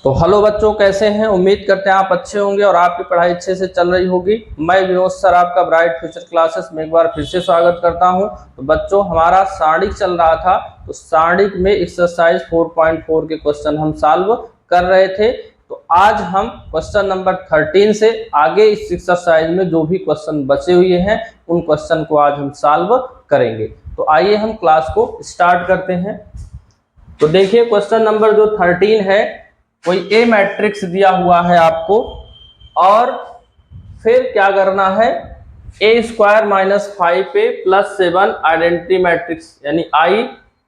तो हेलो बच्चों, कैसे हैं? उम्मीद करते हैं आप अच्छे होंगे और आपकी पढ़ाई अच्छे से चल रही होगी। मैं विनोद सर आपका ब्राइट फ्यूचर क्लासेस में एक बार फिर से स्वागत करता हूं। तो बच्चों, हमारा सारणिक चल रहा था, तो सारणिक में एक्सरसाइज 4.4 के क्वेश्चन हम सॉल्व कर रहे थे। तो आज हम क्वेश्चन नंबर 13 से आगे इस एक्सरसाइज में जो भी क्वेश्चन बचे हुए हैं उन क्वेश्चन को आज हम सॉल्व करेंगे। तो आइए हम क्लास को स्टार्ट करते हैं। तो देखिए, क्वेश्चन नंबर जो 13 है, कोई ए मैट्रिक्स दिया हुआ है आपको और फिर क्या करना है, A square minus 5a plus 7 identity matrix यानी i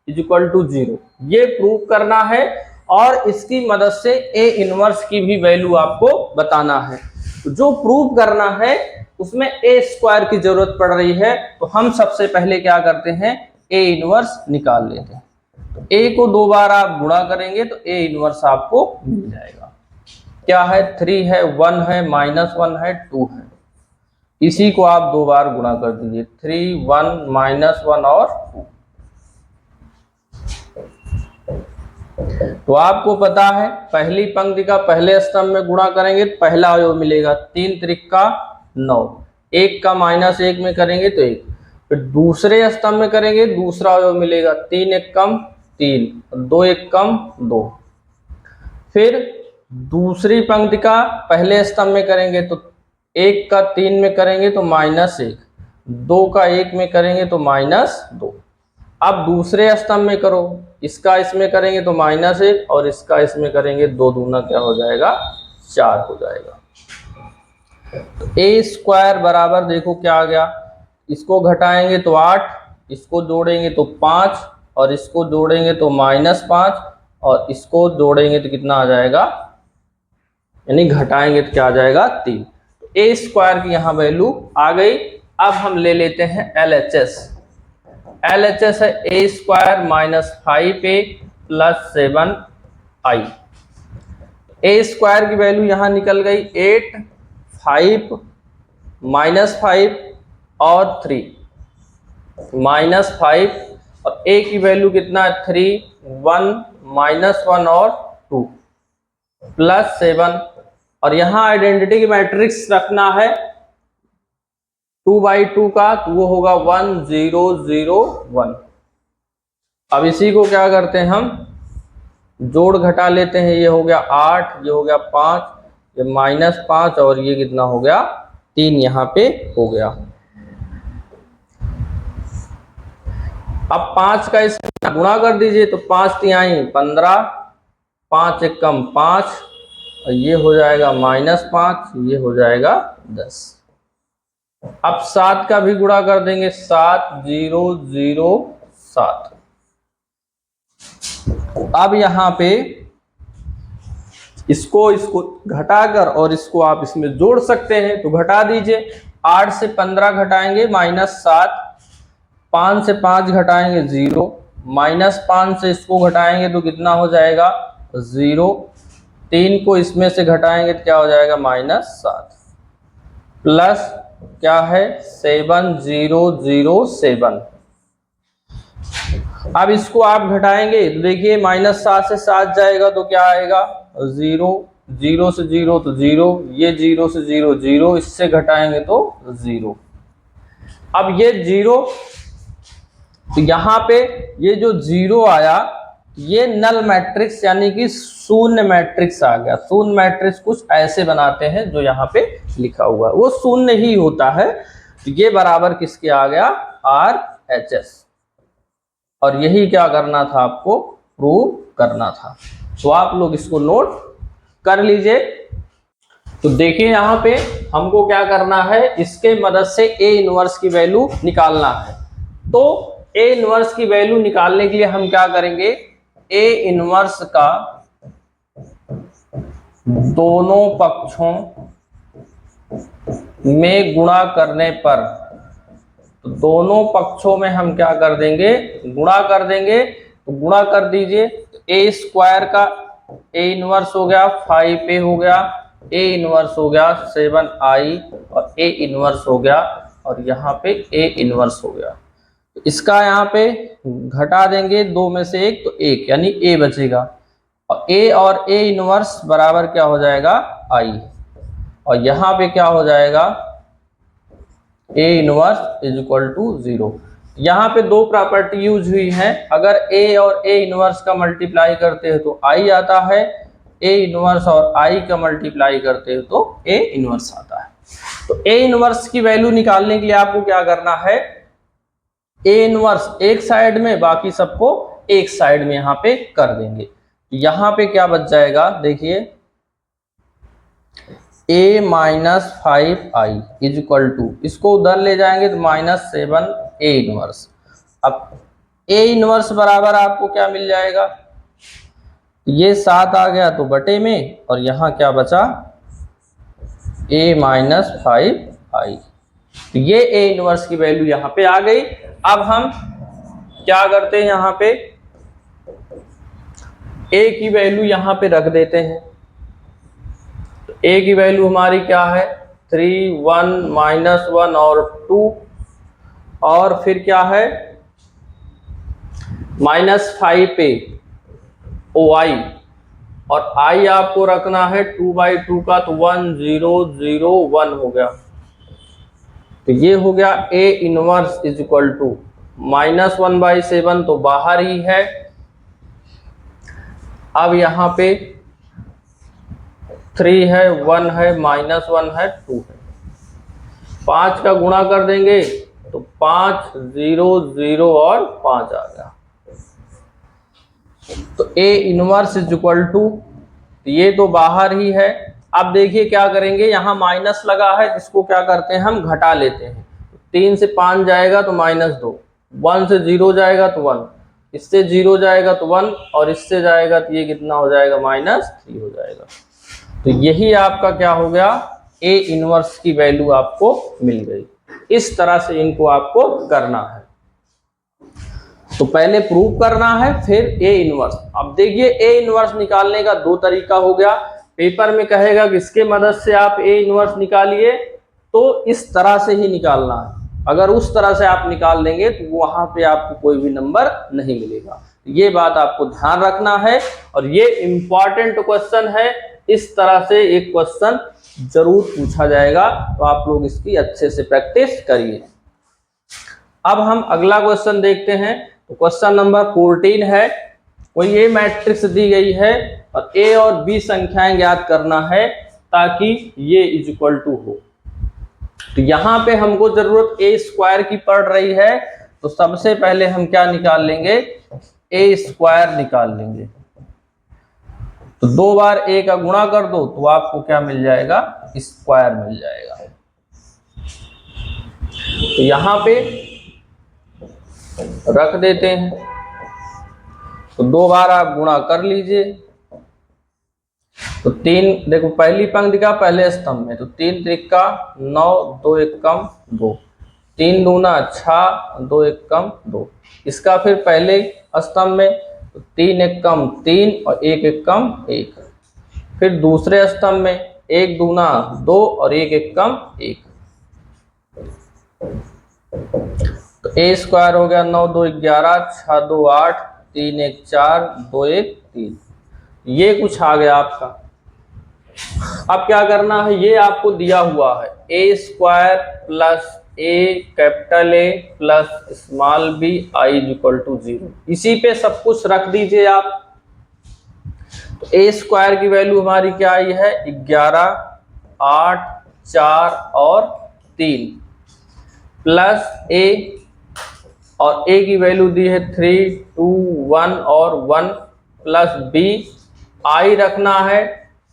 इज इक्वल टू 0 ये प्रूव करना है और इसकी मदद से ए इनवर्स की भी वैल्यू आपको बताना है। तो जो प्रूव करना है उसमें ए स्क्वायर की जरूरत पड़ रही है, तो हम सबसे पहले क्या करते हैं, ए इनवर्स निकाल लेते हैं। तो ए को दो बार आप गुणा करेंगे तो ए इनवर्स आपको मिल जाएगा। क्या है, 3 है, 1 है, -1 है, 2 है। इसी को आप दो बार गुणा कर दीजिए, 3, 1, -1 और 2। तो आपको पता है पहली पंक्ति का पहले स्तंभ में गुणा करेंगे तो पहला अवयव मिलेगा, 3 त्रिका 9, 1 का -1 में करेंगे तो 1। फिर दूसरे स्तंभ में करेंगे दूसरा अवयव मिलेगा, 3 1 कम 3, 2 1 कम 2। फिर दूसरी पंक्ति का पहले स्तंभ में करेंगे तो 1 का 3 में करेंगे तो -1, 2 का 1 में करेंगे तो -2। अब दूसरे स्तंभ में करो, इसका इसमें करेंगे तो -1 और इसका इसमें करेंगे, 2 दूना क्या हो जाएगा, 4 हो जाएगा। तो ए स्क्वायर बराबर देखो क्या आ गया, इसको घटाएंगे तो 8, इसको जोड़ेंगे तो 5 और इसको जोड़ेंगे तो -5 और इसको जोड़ेंगे तो कितना आ जाएगा, यानी घटाएंगे तो क्या आ जाएगा, 3। तो ए स्क्वायर की यहाँ वैल्यू आ गई। अब हम ले लेते हैं LHS। LHS है A square minus 5a plus 7i। A square की वैल्यू यहाँ निकल गई 8, 5, -5 और 3, -5 और a की वैल्यू कितना है, 3, 1, -1 और 2 प्लस 7। और यहाँ आइडेंटिटी की मैट्रिक्स रखना है 2/2 का, तो वो होगा 1 0 0 1। अब इसी को क्या करते हैं, हम जोड़ घटा लेते हैं। ये हो गया 8, ये हो गया 5, ये -5 और ये कितना हो गया, 3 यहाँ पे हो गया। अब 5 का इसमें गुणा कर दीजिए तो 5 तिहाई 15, 5 1 कम 5, ये हो जाएगा -5, ये हो जाएगा 10। अब 7 का भी गुणा कर देंगे, 7 0 0 7। अब यहाँ पे इसको घटाकर और इसको आप इसमें जोड़ सकते हैं, तो घटा दीजिए। 8 से 15 घटाएंगे -7, 5 से 5 घटाएंगे 0, -5 से इसको घटाएंगे तो कितना हो जाएगा, 0। 3 को इसमें से घटाएंगे तो क्या हो जाएगा, -7 प्लस क्या है, 7 0 0 7। अब इसको आप घटाएंगे तो देखिए -7 से 7 जाएगा तो क्या आएगा, 0, 0 से 0 तो 0, ये 0 से 0 0, इससे घटाएंगे तो 0। अब ये 0, तो यहाँ पे ये जो 0 आया ये नल मैट्रिक्स यानी कि शून्य मैट्रिक्स आ गया। शून्य मैट्रिक्स कुछ ऐसे बनाते हैं जो यहाँ पे लिखा हुआ है वो शून्य ही होता है। तो ये बराबर किसके आ गया, RHS। और यही क्या करना था, आपको प्रूव करना था। तो आप लोग इसको नोट कर लीजिए। तो देखिए यहाँ पे हमको क्या करना है, इसके मदद से ए इनवर्स की वैल्यू निकालना है। तो ए इनवर्स की वैल्यू निकालने के लिए हम क्या करेंगे, ए इनवर्स का दोनों पक्षों में गुणा करने पर, तो दोनों पक्षों में हम क्या कर देंगे, गुणा कर देंगे। तो गुणा कर दीजिए, तो ए स्क्वायर का ए इनवर्स हो गया 5a हो गया, ए इनवर्स हो गया 7i और ए इनवर्स हो गया, और यहाँ पे ए इनवर्स हो गया। तो इसका यहाँ पे घटा देंगे 2 में से 1 तो 1, यानी ए बचेगा। और ए और ए इनवर्स बराबर क्या हो जाएगा, आई, और यहाँ पे क्या हो जाएगा, A inverse is equal to 0। यहाँ पे दो प्रॉपर्टी यूज हुई है, अगर ए और ए इनवर्स का मल्टीप्लाई करते हैं तो आई आता है, ए इनवर्स और आई का मल्टीप्लाई करते हैं तो ए इनवर्स आता है। तो ए इनवर्स की वैल्यू निकालने के लिए आपको क्या करना है, ए इनवर्स एक साइड में, बाकी सबको एक साइड में यहाँ पे कर देंगे। यहाँ पे क्या बच जाएगा, देखिए a minus 5i is equal to, इसको उधर ले जाएंगे तो -7 a इनवर्स। अब a इनवर्स बराबर आपको क्या मिल जाएगा, ये 7 आ गया तो बटे में, और यहाँ क्या बचा, a माइनस 5i। तो ये a इनवर्स की वैल्यू यहाँ पे आ गई। अब हम क्या करते हैं, यहाँ पे a की वैल्यू यहाँ पे रख देते हैं। तो a की वैल्यू हमारी क्या है, 3, 1, -1 और 2, और फिर क्या है -5a OI, और i आपको रखना है 2/2 का, तो 1, 0, 0, 1 हो गया। तो ये हो गया a inverse is equal to -1/7 तो बाहर ही है। अब यहाँ पे 3 है, 1 है, -1 है, 2 है, 5 का गुणा कर देंगे तो 5, 0, 0 और 5 आ गया। तो a inverse is equal to, ये तो बाहर ही है। अब देखिए क्या करेंगे, यहाँ माइनस लगा है, जिसको क्या करते हैं हम घटा लेते हैं। 3 से 5 जाएगा तो -2, 1 से 0 जाएगा तो 1, इससे 0 जाएगा तो 1, और इससे जाएगा तो ये कितना हो जाएगा, -3 हो जाएगा। तो यही आपका क्या हो गया, a इनवर्स की वैल्यू आपको मिल गई। इस तरह से इनको आपको करना है। तो पहले प्रूव करना है, फिर a इनवर्स। अब देखिए a इनवर्स निकालने का दो तरीका हो गया। पेपर में कहेगा कि इसके मदद से आप a इनवर्स निकालिए, तो इस तरह से ही निकालना है। अगर उस तरह से आप निकाल लेंगे तो वहां पे आपको कोई भी नंबर नहीं मिलेगा। ये बात आपको ध्यान रखना है, और ये इंपॉर्टेंट क्वेश्चन है। इस तरह से एक क्वेश्चन जरूर पूछा जाएगा, तो आप लोग इसकी अच्छे से प्रैक्टिस करिए। अब हम अगला क्वेश्चन देखते हैं। तो क्वेश्चन नंबर 14 है। कोई ए मैट्रिक्स दी गई है और ए और बी संख्याएं ज्ञात करना है ताकि ये इज इक्वल टू हो। तो यहाँ पे हमको जरूरत ए स्क्वायर की पड़ रही है, तो सबसे पहले हम क्या निकाल लेंगे, ए स्क्वायर निकाल लेंगे। तो 2 बार ए का गुणा कर दो तो आपको क्या मिल जाएगा, स्क्वायर मिल जाएगा। तो यहाँ पे रख देते हैं। तो 2 बार आप गुणा कर लीजिए। तो 3, देखो पहली पंक्ति का पहले स्तंभ में, तो 3 त्रिका 9, 2 एकम 2, 3 दूना 6, 2 एकम 2। इसका फिर पहले स्तंभ में, तो 3 एकम 3 और 1 एकम 1। फिर दूसरे स्तंभ में 1 दूना 2 और 1 एकम 1। तो ए स्क्वायर हो गया 9, 2, 11, 6, 2, 8, 3, 1, 4, 2, 1, 3। ये कुछ आ गया आपका। अब क्या करना है, ये आपको दिया हुआ है A square plus A capital A plus small B I is equal to 0। इसी पे सब कुछ रख दीजिए आप। तो ए स्क्वायर की वैल्यू हमारी क्या आई है, 11, 8, 4 और 3 प्लस ए, और ए की वैल्यू दी है 3, 2, 1 और 1 प्लस बी। आई रखना है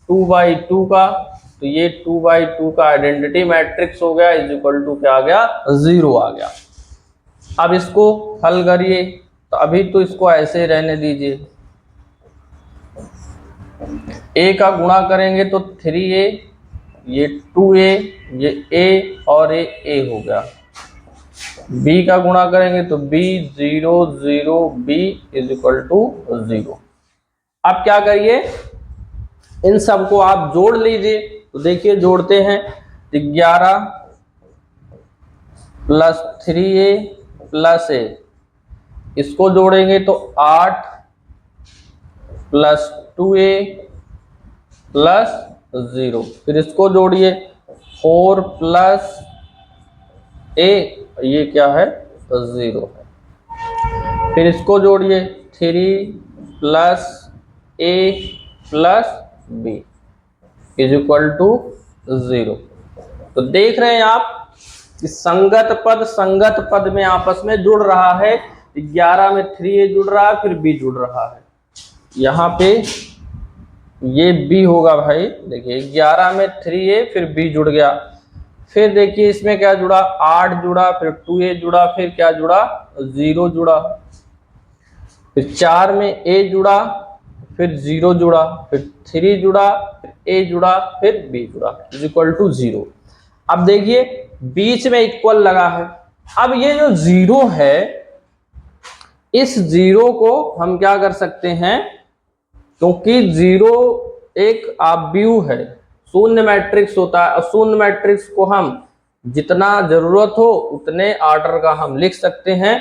2/2 का, तो ये 2/2 का आइडेंटिटी मैट्रिक्स हो गया, इज इक्वल टू क्या आ गया, 0 आ गया। अब इसको हल करिए। तो अभी तो इसको ऐसे रहने दीजिए। ए का गुणा करेंगे तो 3a, ये 2a, ये a और a हो गया। b का गुणा करेंगे तो b, 0, 0, b is equal to 0। अब क्या करिए, इन सबको आप जोड़ लीजिए। तो देखिए जोड़ते हैं, 11 प्लस 3a प्लस a, इसको जोड़ेंगे तो 8 प्लस 2a प्लस 0। फिर इसको जोड़िए 4 प्लस a, ये क्या है 0 है। फिर इसको जोड़िए 3 plus a plus b is equal to 0। तो देख रहे हैं आप कि संगत पद में आपस में जुड़ रहा है। 11 में 3a जुड़ रहा है, फिर b जुड़ रहा है। यहाँ पे ये b होगा भाई, देखिए 11 में 3a फिर b जुड़ गया। फिर देखिए इसमें क्या जुड़ा, 8 जुड़ा, फिर 2a जुड़ा, फिर क्या जुड़ा 0 जुड़ा। फिर 4 में a जुड़ा, फिर 0 जुड़ा, फिर 3 जुड़ा, फिर a जुड़ा, फिर b जुड़ा इज इक्वल टू 0। अब देखिए बीच में इक्वल लगा है। अब ये जो 0 है, इस 0 को हम क्या कर सकते हैं, क्योंकि 0 एक आव्यूह है, शून्य मैट्रिक्स होता है, और शून्य मैट्रिक्स को हम जितना जरूरत हो उतने ऑर्डर का हम लिख सकते हैं।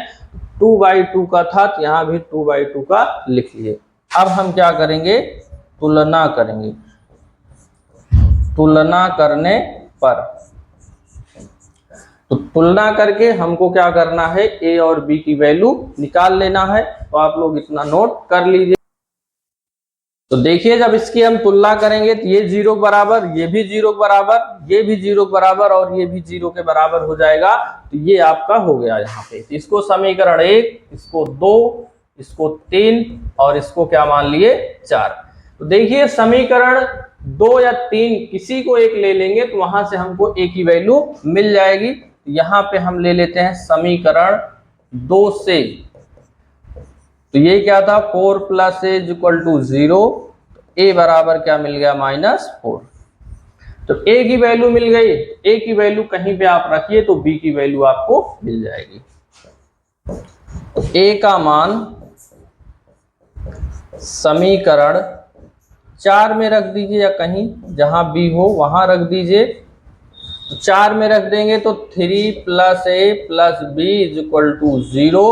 2/2 का था तो यहाँ भी 2/2 का लिख लिए। अब हम क्या करेंगे, तुलना करेंगे। तुलना करने पर, तो तुलना करके हमको क्या करना है, a और b की वैल्यू निकाल लेना है। तो आप लोग इतना नोट कर लीजिए। तो देखिए जब इसकी हम तुलना करेंगे तो ये 0 के बराबर, ये भी 0 के बराबर, ये भी 0 के बराबर और ये भी 0 के बराबर हो जाएगा। तो ये आपका हो गया यहाँ पे। तो इसको समीकरण 1, इसको 2, इसको 3 और इसको क्या मान लिए 4। तो देखिए समीकरण 2 या 3 किसी को एक ले लेंगे तो वहां से हमको a की वैल्यू मिल जाएगी। यहाँ पे हम ले लेते हैं समीकरण 2 से। तो ये क्या था, 4 plus a is equal to 0। a बराबर क्या मिल गया, -4। तो a की वैल्यू मिल गई। a की वैल्यू कहीं पे आप रखिए तो b की वैल्यू आपको मिल जाएगी। तो a का मान समीकरण 4 में रख दीजिए, या कहीं जहां b हो वहां रख दीजिए। तो 4 में रख देंगे तो 3 plus a plus b is equal to 0।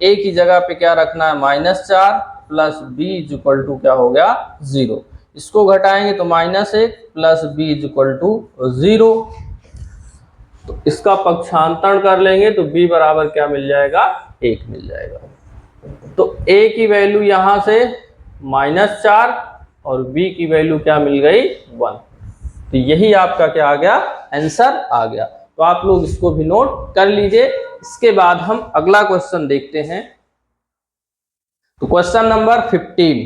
a की जगह पे क्या रखना है, -4 plus b is equal to क्या हो गया 0। इसको घटाएंगे तो -1 plus b is equal to 0। तो इसका पक्षांतरण कर लेंगे तो b बराबर क्या मिल जाएगा, 1 मिल जाएगा। तो a की वैल्यू यहां से -4 और b की वैल्यू क्या मिल गई 1। तो यही आपका क्या आ गया, आंसर आ गया। तो आप लोग इसको भी नोट कर लीजिए। इसके बाद हम अगला क्वेश्चन देखते हैं। तो क्वेश्चन नंबर 15,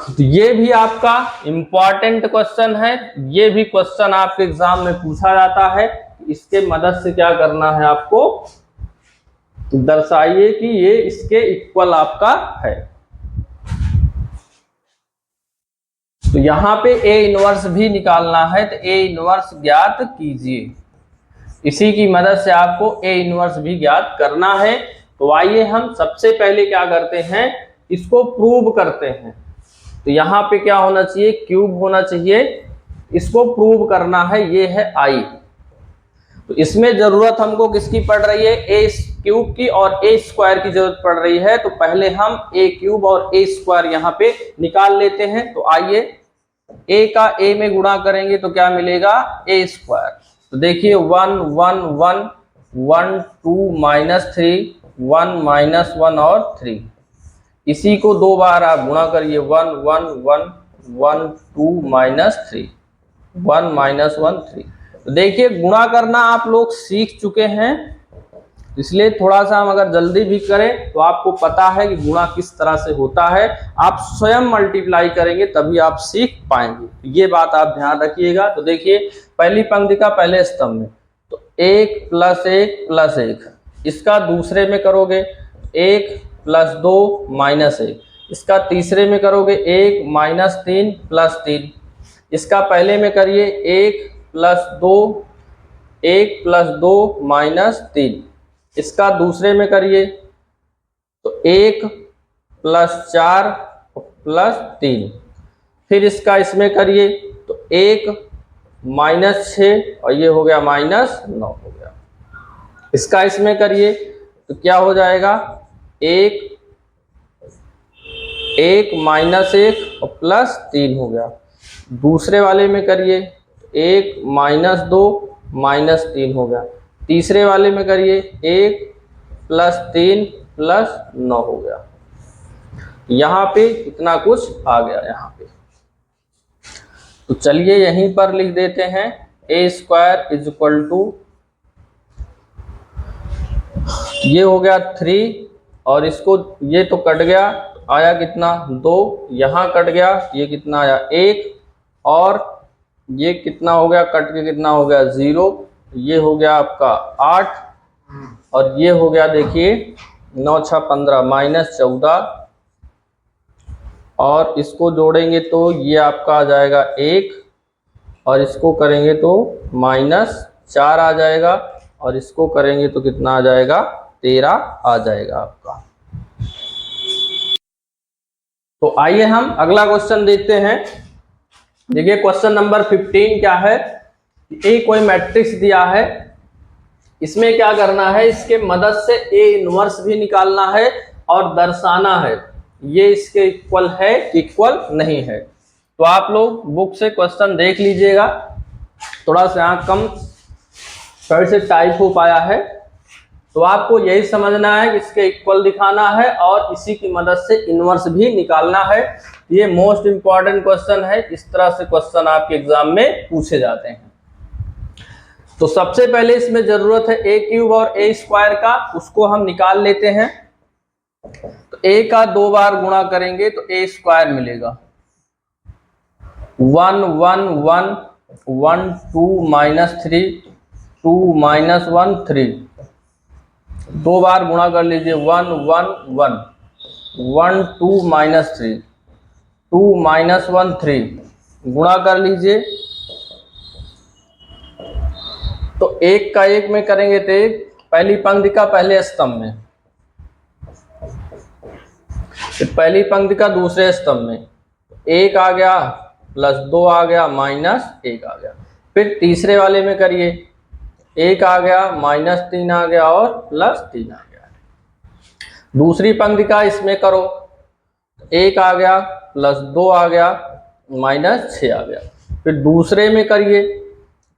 तो ये भी आपका इंपॉर्टेंट क्वेश्चन है। ये भी क्वेश्चन आपके एग्जाम में पूछा जाता है। इसके मदद से क्या करना है, आपको दर्शाइए कि ये इसके इक्वल आपका है। तो यहाँ पे ए इनवर्स भी निकालना है, तो ए इनवर्स ज्ञात कीजिए। इसी की मदद से आपको ए इनवर्स भी ज्ञात करना है। तो आइए हम सबसे पहले क्या करते हैं, इसको प्रूव करते हैं। तो यहाँ पे क्या होना चाहिए, क्यूब होना चाहिए। इसको प्रूव करना है, ये है आई। तो इसमें जरूरत हमको किसकी पड़ रही है, ए क्यूब की और ए स्क्वायर की जरूरत पड़ रही है। तो पहले हम ए क्यूब और ए स्क्वायर यहाँ पे निकाल लेते हैं। तो आइए a का a में गुणा करेंगे तो क्या मिलेगा, a स्क्वायर। तो देखिए 1 1 1 1 2 -3 1 -1 और 3। इसी को 2 बार आप गुणा करिए, 1 1 1 1 2 -3 1 -1 3। तो देखिए गुणा करना आप लोग सीख चुके हैं, इसलिए थोड़ा सा हम अगर जल्दी भी करें तो आपको पता है कि गुणा किस तरह से होता है। आप स्वयं मल्टीप्लाई करेंगे तभी आप सीख पाएंगे। ये बात आप ध्यान रखिएगा। तो देखिए पहली पंक्ति का पहले स्तंभ में, तो 1 + 1 + 1, इसका दूसरे में करोगे 1 + 2 -1, इसका तीसरे में करोगे 1 -3 + 3, इसका पहले में करिए 1 + 2 1 + 2 -3, इसका दूसरे में करिए तो 1 + 4 + 3, फिर इसका इसमें करिए तो 1 -6 और ये हो गया -9 हो गया। इसका इसमें करिए तो क्या हो जाएगा, 1 1 माइनस 1 और प्लस 3 हो गया। दूसरे वाले में करिए 1 माइनस 2 माइनस 3 हो गया। तीसरे वाले में करिए 1 प्लस 3 प्लस 9 हो गया। यहाँ पे इतना कुछ आ गया यहाँ पे। तो चलिए यहीं पर लिख देते हैं ए स्क्वायर इज इक्वल टू, ये हो गया 3 और इसको ये तो कट गया, आया कितना 2, यहाँ कट गया, ये कितना आया 1 और ये कितना हो गया कट के कितना हो गया 0, ये हो गया आपका 8 और ये हो गया देखिए 9 6 15 माइनस 14 और इसको जोड़ेंगे तो ये आपका आ जाएगा 1 और इसको करेंगे तो माइनस 4 आ जाएगा और इसको करेंगे तो कितना आ जाएगा 13 आ जाएगा आपका। तो आइए हम अगला क्वेश्चन देखते हैं। देखिए क्वेश्चन नंबर 15 क्या है, ए कोई मैट्रिक्स दिया है, इसमें क्या करना है, इसके मदद से ए इनवर्स भी निकालना है और दर्शाना है ये इसके इक्वल है इक्वल नहीं है। तो आप लोग बुक से क्वेश्चन देख लीजिएगा, थोड़ा सा यहाँ कम फिर से टाइप हो पाया है। तो आपको यही समझना है कि इसके इक्वल दिखाना है और इसी की मदद से इनवर्स भी निकालना है। ये मोस्ट इंपॉर्टेंट क्वेश्चन है, इस तरह से क्वेश्चन आपके एग्जाम में पूछे जाते हैं। तो सबसे पहले इसमें जरूरत है ए क्यूब और ए स्क्वायर का, उसको हम निकाल लेते हैं। तो ए का 2 बार गुणा करेंगे तो ए स्क्वायर मिलेगा 1 1 1 1 2 माइनस 3 2 माइनस 1 3, 2 बार गुणा कर लीजिए 1 1 1 1 2 माइनस 3 2 माइनस 1 3, गुणा कर लीजिए। तो एक का एक में करेंगे तो एक पहली पंक्ति का पहले स्तंभ में, फिर पहली पंक्ति का दूसरे स्तंभ में, 1 आ गया प्लस 2 आ गया माइनस 1 आ गया। फिर तीसरे वाले में करिए 1 आ गया माइनस 3 आ गया और प्लस 3 आ गया। दूसरी पंक्ति का इसमें करो, 1 आ गया प्लस 2 आ गया माइनस 6 आ गया। फिर दूसरे में करिए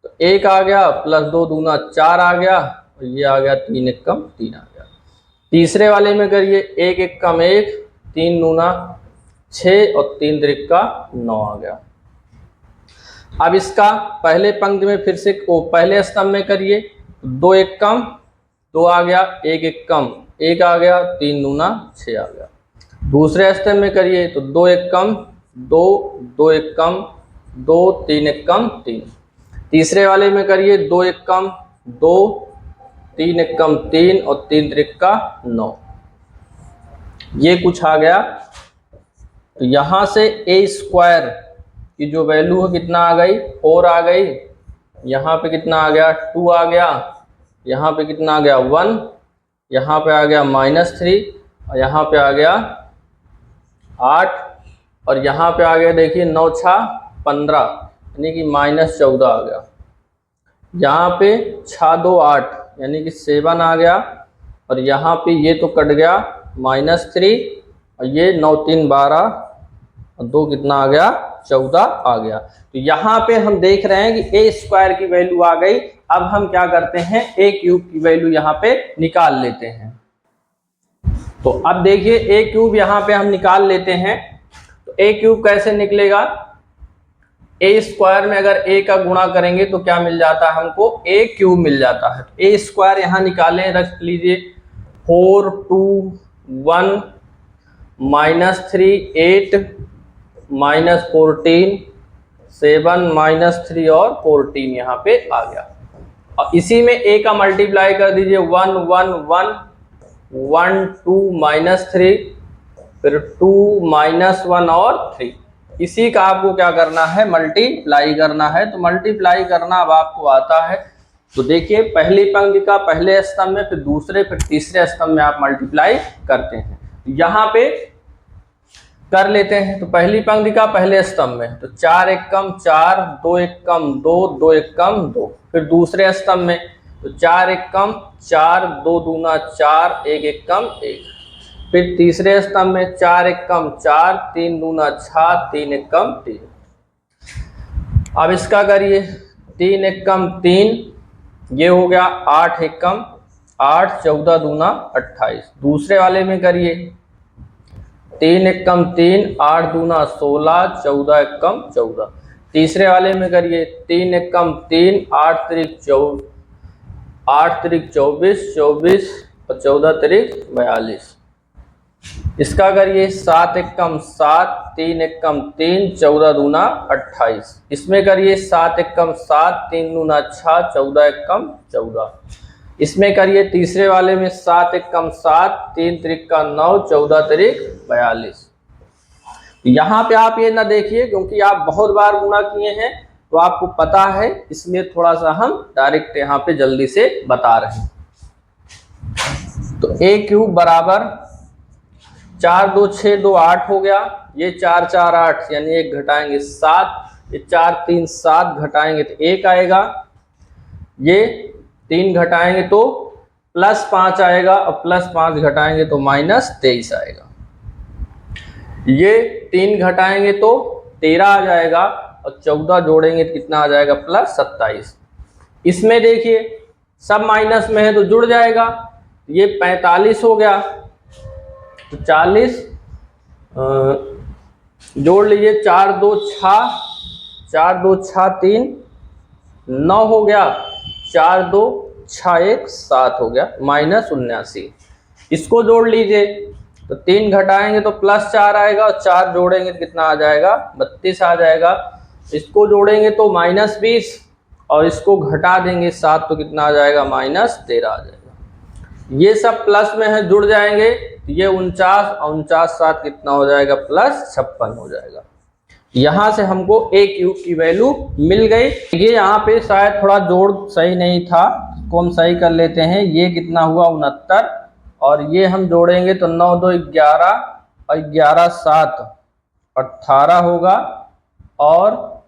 तो 1 आ गया प्लस 2 दूना 4 आ गया और ये आ गया 3 एकम 3 आ गया। तीसरे वाले में करिए 1 एकम 1 3 दूना 6 और 3 त्रिका 9 आ गया। अब इसका पहले पंक्ति में फिर से पहले स्तंभ में करिए 2 एकम 2 आ गया, 1 एकम 1 आ गया, 3 दूना 6 आ गया। दूसरे स्तंभ में करिए तो 2 एकम 2 2 एकम 2 3 एकम 3। तीसरे वाले में करिए 2 एकम 2 3 एकम 3 और 3 त्रिका 9, ये कुछ आ गया। तो यहाँ से ए स्क्वायर की जो वैल्यू है कितना आ गई 4 आ गई, यहाँ पे कितना आ गया 2 आ गया, यहाँ पे कितना आ गया 1, यहाँ पे आ गया -3 और यहाँ पे आ गया 8 और यहाँ पे आ गया देखिए 9 6 15 यानी कि -14 आ गया। यहाँ पे 6 2 8 यानी कि 7 आ गया और यहाँ पे ये तो कट गया -3 और ये 9 3 12 और 2 कितना आ गया 14 आ गया। तो यहाँ पे हम देख रहे हैं कि ए स्क्वायर की वैल्यू आ गई। अब हम क्या करते हैं ए क्यूब की वैल्यू यहाँ पे निकाल लेते हैं। तो अब देखिए ए क्यूब यहाँ पे हम निकाल लेते हैं। तो ए क्यूब कैसे निकलेगा, ए स्क्वायर में अगर ए का गुणा करेंगे तो क्या मिल जाता है हमको ए क्यूब मिल जाता है। ए स्क्वायर यहाँ निकालें, रख लीजिए 4 2 1 -3 8 -14 7 -3 और 14 यहाँ पे आ गया। और इसी में ए का मल्टीप्लाई कर दीजिए 1 1 1 1 2 -3 फिर 2 -1 और 3। इसी का आपको क्या करना है मल्टीप्लाई करना है। तो मल्टीप्लाई करना अब आपको आता है। तो देखिए पहली पंक्ति का पहले स्तंभ में, फिर दूसरे फिर तीसरे स्तंभ में आप मल्टीप्लाई करते हैं। यहाँ पे कर लेते हैं। तो पहली पंक्ति का पहले स्तंभ में तो 4 एकम 4 2 एकम 2 2 एकम 2। फिर दूसरे स्तंभ में तो 4 एकम 4 2 दूना 4 1 एकम 1। फिर तीसरे स्तंभ में 4 एकम 4, 3 दूना 6, 3 एकम 3। अब इसका करिए 3 एकम 3, ये हो गया 8 एकम 8, 14 दूना 28। दूसरे वाले में करिए 3 एकम 3, 8 दूना 16, 14 एकम 14। तीसरे वाले में करिए 3 एकम 3, 8 त्रिक 24, 24 और 14 त्रिक 42। इसका करिए 7 एकम 7, 3 एकम 3, 14 दूना 28। इसमें करिए 7 एकम 7, 3 दूना 6, 14 एकम 14। इसमें करिए तीसरे वाले में 7 एकम 7, 3 त्रिका 9, 14 त्रिक 42। यहाँ पे आप ये ना देखिए, क्योंकि आप बहुत बार गुणा किए हैं तो आपको पता है, इसलिए थोड़ा सा हम डायरेक्ट यहाँ पे जल्दी से बता रहे हैं। तो a क्यूब बराबर 4 2 6 2 8 हो गया, ये 4 4 8 यानी 1 घटाएंगे 7, ये 4 3 7 घटाएंगे तो 1 आएगा, ये 3 घटाएंगे तो +5 आएगा और +5 घटाएंगे तो -23 आएगा, ये 3 घटाएंगे तो 13 आ जाएगा और 14 जोड़ेंगे तो कितना आ जाएगा +27। इसमें देखिए सब माइनस में है तो जुड़ जाएगा, ये 45 हो गया तो 40 जोड़ लीजिए, 4 2 6 3 9 हो गया, 4 2 6 1 7 हो गया -79। इसको जोड़ लीजिए तो 3 घटाएंगे तो +4 आएगा और 4 जोड़ेंगे तो कितना आ जाएगा 32 आ जाएगा। इसको जोड़ेंगे तो -20 और इसको घटा देंगे 7 तो कितना आ जाएगा -13 आ जाएगा। ये सब प्लस में है, जुड़ जाएंगे, ये 49 और 49 7 कितना हो जाएगा +56 हो जाएगा। यहाँ से हमको a क्यूब की वैल्यू मिल गई। ये यहाँ पे शायद थोड़ा जोड़ सही नहीं था, इसको हम सही कर लेते हैं। ये कितना हुआ 69 और ये हम जोड़ेंगे तो 9 2 11 और 11 7 18 होगा और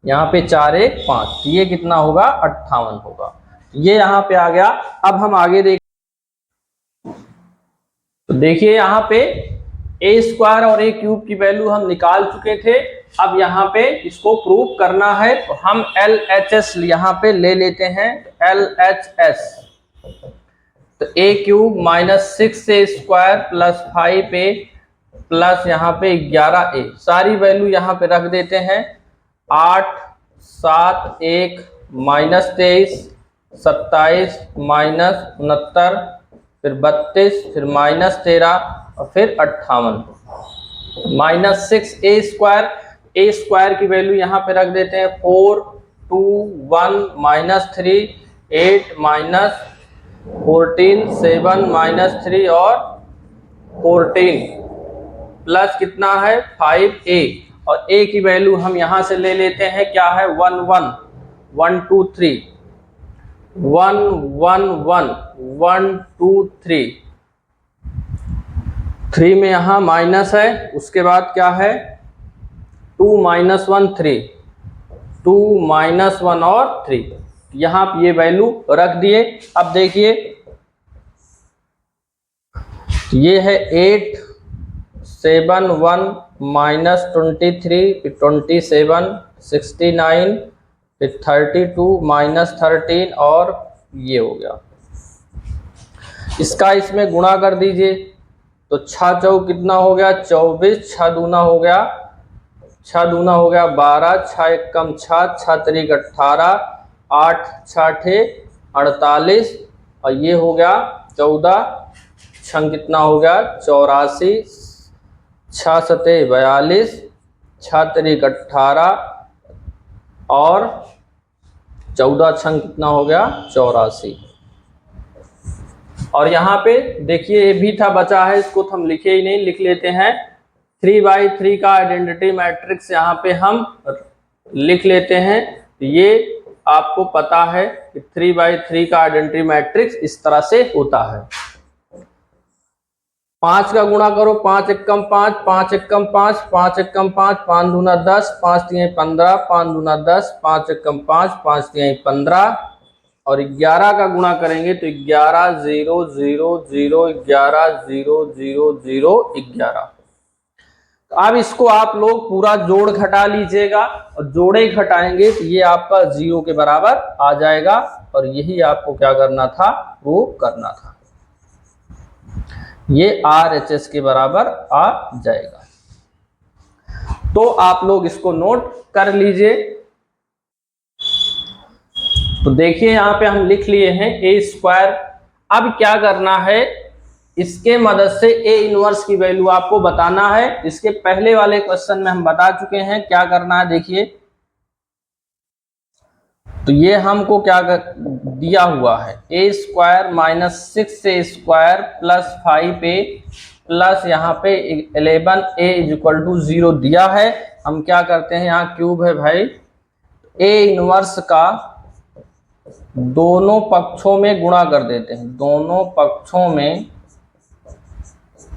यहाँ पे 4 1 5, ये कितना होगा 58 होगा। ये यहाँ पे आ गया। अब हम आगे देख, तो देखिए यहाँ पे a स्क्वायर और a क्यूब की वैल्यू हम निकाल चुके थे। अब यहाँ पे इसको प्रूव करना है तो हम LHS यहाँ पे ले लेते हैं। LHS तो a cube -6a square plus 5a plus यहाँ पे 11a, सारी वैल्यू यहाँ पे रख देते हैं। 8 7 1 -23 27 -69 फिर 32 फिर -13 और फिर 58 -6a स्क्वायर की वैल्यू यहाँ पे रख देते हैं। 4 2 1 -3 8 -14 7 -3 और 14 प्लस कितना है 5a और a की वैल्यू हम यहाँ से ले लेते हैं, क्या है 1 1 1 2 3 1 1 1 1 2 3 3 में यहाँ माइनस है, उसके बाद क्या है 2 -1 3 2 -1 और 3, यहाँ ये वैल्यू रख दिए। अब देखिए ये है 8 7 1 -23 27 69 फिर 32 -13 और ये हो गया। इसका इसमें गुणा कर दीजिए तो 6 चौक कितना हो गया 24, 6 दूना हो गया 12, 6 एकम 6 6 त्रिक 18 8 6 48 और ये हो गया 14, 6 कितना हो गया 84, 6 सते 42, 6 त्रिक 18 और 14 6 कितना हो गया 84। और यहाँ पे देखिए ये भी था बचा है, इसको तो हम लिखे ही नहीं, लिख लेते हैं। 3/3 का आइडेंटिटी मैट्रिक्स यहाँ पे हम लिख लेते हैं। ये आपको पता है कि 3/3 का आइडेंटिटी मैट्रिक्स इस तरह से होता है। 5 का गुणा करो, 5 एकम 5 5 एकम 5 5 एकम 5 5 दूना 10 5 3 15 5 दूना 10 5 एकम 5 5 3 15 और 11 का गुणा करेंगे तो 11 0 0 0 11 0 0 0 11। तो अब इसको आप लोग पूरा जोड़ घटा लीजिएगा और जोड़े घटाएंगे तो ये आपका 0 के बराबर आ जाएगा और यही आपको क्या करना था, वो करना था, ये RHS के बराबर आ जाएगा। तो आप लोग इसको नोट कर लीजिए। तो देखिए यहाँ पे हम लिख लिए हैं a²। अब क्या करना है, इसके मदद से a इनवर्स की वैल्यू आपको बताना है। इसके पहले वाले क्वेश्चन में हम बता चुके हैं क्या करना है। देखिए तो ये हमको क्या दिया हुआ है, a² - 6a² + 5a प्लस यहाँ पे 11a = 0 दिया है। हम क्या करते हैं, यहाँ क्यूब है भाई, a इनवर्स का दोनों पक्षों में गुणा कर देते हैं। दोनों पक्षों में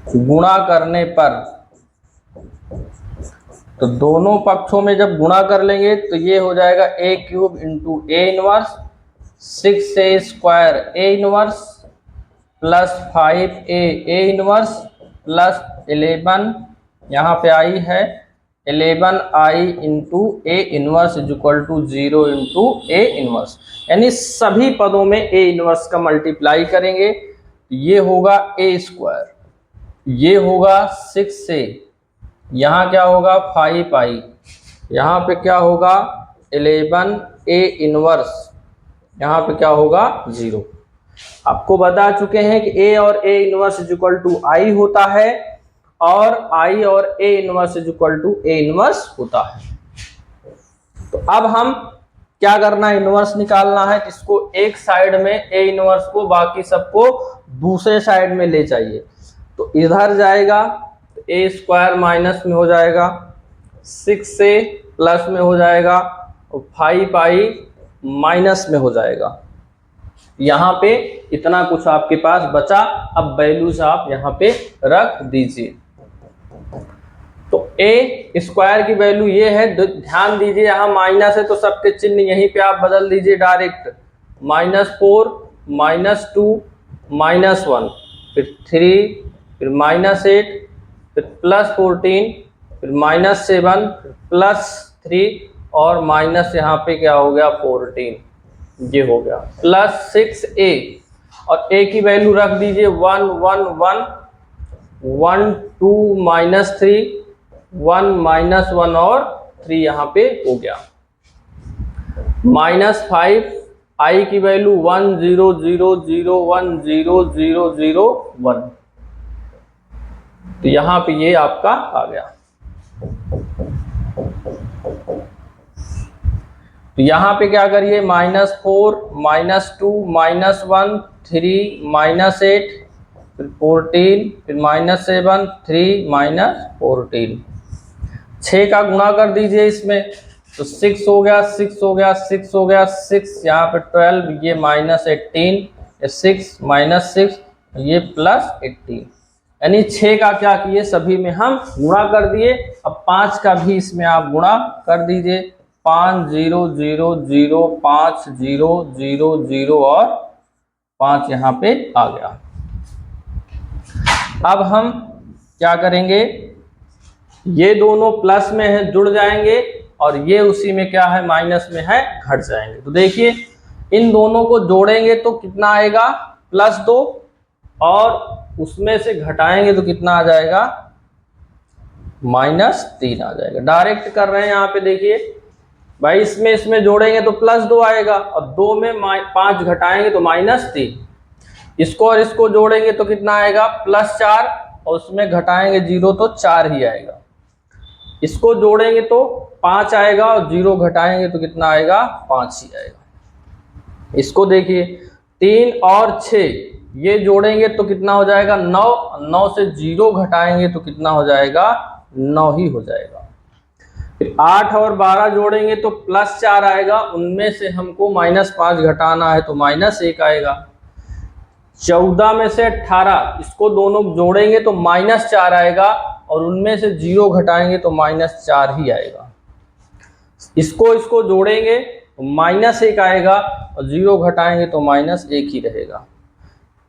गुणा करने पर, तो दोनों पक्षों में जब गुणा कर लेंगे तो ये हो जाएगा a³ × a inverse 6a² a inverse plus 5a a inverse plus 11 यहाँ पे आई है 11i × a inverse = 0 × a inverse, यानी सभी पदों में a इनवर्स का मल्टीप्लाई करेंगे। ये होगा a², ये होगा 6a, यहाँ क्या होगा 5i, यहाँ पे क्या होगा 11a इनवर्स, यहाँ पे क्या होगा 0। आपको बता चुके हैं कि a और a इनवर्स = i होता है और i और a इनवर्स = a इनवर्स होता है। तो अब हम क्या करना है, इनवर्स निकालना है। इसको एक साइड में a इनवर्स को, बाकी सबको दूसरे साइड में ले जाइए। तो इधर जाएगा तो a² माइनस में हो जाएगा, 6a प्लस में हो जाएगा और 5i माइनस में हो जाएगा। यहाँ पे इतना कुछ आपके पास बचा। अब वैल्यूज आप यहाँ पे रख दीजिए। तो a² की वैल्यू ये है, ध्यान दीजिए यहाँ माइनस है तो सबके चिन्ह यहीं पे आप बदल दीजिए डायरेक्ट। -4 -2 -1 फिर 3 फिर -8 फिर +14 फिर -7 +3 और माइनस यहाँ पे क्या हो गया 14, ये हो गया प्लस 6a और a की वैल्यू रख दीजिए 1 1 1 1 2 -3 1 -1 और 3 यहाँ पे हो गया। -5 i की वैल्यू 1 0 0 0 1 0 0 0 1, तो यहाँ पे ये आपका आ गया। तो यहाँ पे क्या करिए, -4 -2 -1 3 -8 फिर 14 फिर -7 3 -14, 6 का गुणा कर दीजिए इसमें तो 6 हो गया 6 हो गया 6 हो गया 6, यहाँ पे 12, ये -18, 6 -6 ये +18, यानी 6 का क्या किए सभी में हम गुणा कर दिए। अब 5 का भी इसमें आप गुणा कर दीजिए, 5 0 0 0 5 0 0 0 और 5 यहाँ पे आ गया। अब हम क्या करेंगे, ये दोनों प्लस में है जुड़ जाएंगे और ये उसी में क्या है माइनस में है घट जाएंगे। तो देखिए इन दोनों को जोड़ेंगे तो कितना आएगा +2 और उसमें से घटाएंगे तो कितना आ जाएगा -3 आ जाएगा। डायरेक्ट कर रहे हैं यहाँ पे, देखिए भाई इसमें जोड़ेंगे तो +2 आएगा और 2 में 5 घटाएंगे तो -3, इसको और इसको जोड़ेंगे तो कितना आएगा +4 और उसमें घटाएंगे 0 तो 4 ही आएगा। इसको जोड़ेंगे तो 5 आएगा और 0 घटाएंगे तो कितना आएगा 5 ही आएगा। इसको देखिए 3 और 6 ये जोड़ेंगे तो कितना हो जाएगा 9, 9 से 0 घटाएंगे तो कितना हो जाएगा 9 ही हो जाएगा। फिर 8 और 12 जोड़ेंगे तो +4 आएगा, उनमें से हमको -5 घटाना है तो -1 आएगा। 14 में से 18 इसको दोनों जोड़ेंगे तो -4 आएगा और उनमें से 0 घटाएंगे तो -4 ही आएगा। इसको जोड़ेंगे -1 आएगा, और 0 घटाएंगे तो -1 ही रहेगा।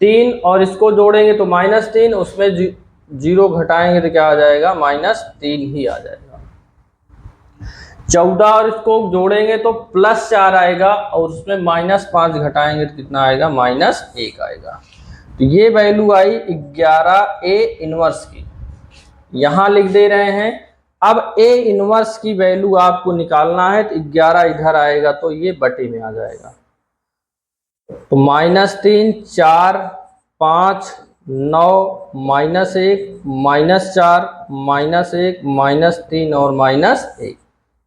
3 और इसको जोड़ेंगे तो -3, उसमें 0 घटाएंगे तो क्या आ जाएगा, -3 ही आ जाएगा। 14 और इसको जोड़ेंगे तो +4 आएगा, और उसमें -5 घटाएंगे तो कितना आएगा, -1 आएगा। तो ये वैल्यू आई 11A इनवर्स की, यहां लिख दे रहे हैं। अब A इनवर्स की वैल्यू आपको निकालना है, तो 11 इधर आएगा तो ये बटे में आ जाएगा। तो -3, 4, 5, 9, -1, -4, -1, -3 और -1।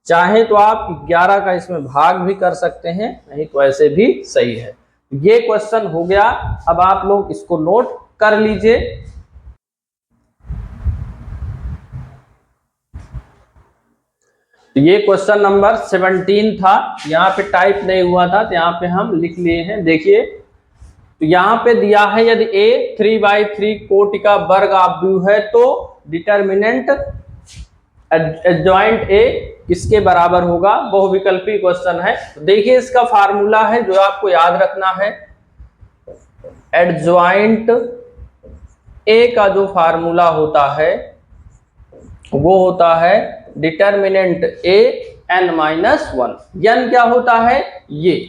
चाहे तो आप 11 का इसमें भाग भी कर सकते हैं, नहीं तो ऐसे भी सही है। ये क्वेश्चन हो गया। अब आप लोग इसको नोट कर लीजिए। ये क्वेश्चन नंबर 17 था, यहाँ पे टाइप नहीं हुआ था तो यहाँ पे हम लिख लिए हैं। देखिए, तो यहाँ पे दिया है यदि a 3/3 कोटि का वर्ग आव्यूह है तो डिटर्मिनेंट एडजॉइंट a किसके बराबर होगा। बहुविकल्पी क्वेश्चन है। तो देखिए, इसका फार्मूला है जो आपको याद रखना है। एडजॉइंट a का जो फार्मूला होता है वो होता है डिटर्मिनेंट a n-1। n क्या होता है, ये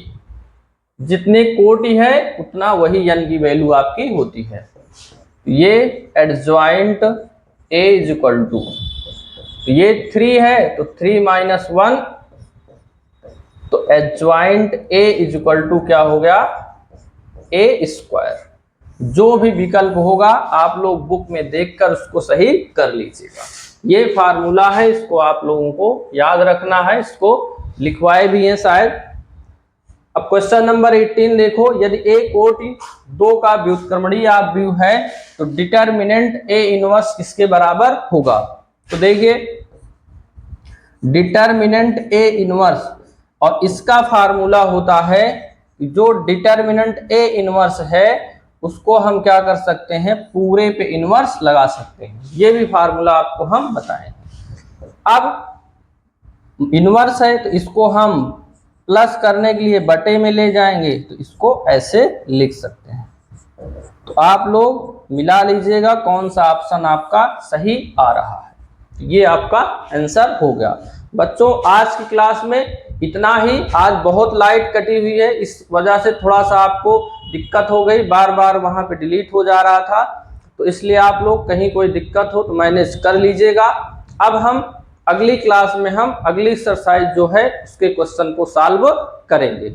जितने कोटि है उतना वही n की वैल्यू आपकी होती है। ये adjoint a is equal to, ये 3 है तो 3 - 1, तो adjoint a is equal to क्या हो गया, a²। जो भी विकल्प होगा आप लोग बुक में देखकर उसको सही कर लीजिएगा। ये फार्मूला है, इसको आप लोगों को याद रखना है, इसको लिखवाए भी हैं शायद। अब क्वेश्चन नंबर 18 देखो, यदि a कोटि 2 का व्युत्क्रमणीय आव्यूह है तो डिटर्मिनेंट a इनवर्स किसके बराबर होगा। तो देखिए, डिटर्मिनेंट a इनवर्स, और इसका फार्मूला होता है जो डिटर्मिनेंट a इनवर्स है उसको हम क्या कर सकते हैं, पूरे पे इनवर्स लगा सकते हैं। ये भी फार्मूला आपको हम बताएं। अब इनवर्स है तो इसको हम प्लस करने के लिए बटे में ले जाएंगे, तो इसको ऐसे लिख सकते हैं। तो आप लोग मिला लीजिएगा कौन सा ऑप्शन आपका सही आ रहा है। ये आपका आंसर हो गया। बच्चों, आज की क्लास में इतना ही। आज बहुत लाइट कटी हुई है, इस वजह से थोड़ा सा आपको दिक्कत हो गई, बार बार वहां पे डिलीट हो जा रहा था, तो इसलिए आप लोग कहीं कोई दिक्कत हो तो मैनेज कर लीजिएगा। अब हम अगली क्लास में हम अगली एक्सरसाइज जो है उसके क्वेश्चन को सॉल्व करेंगे।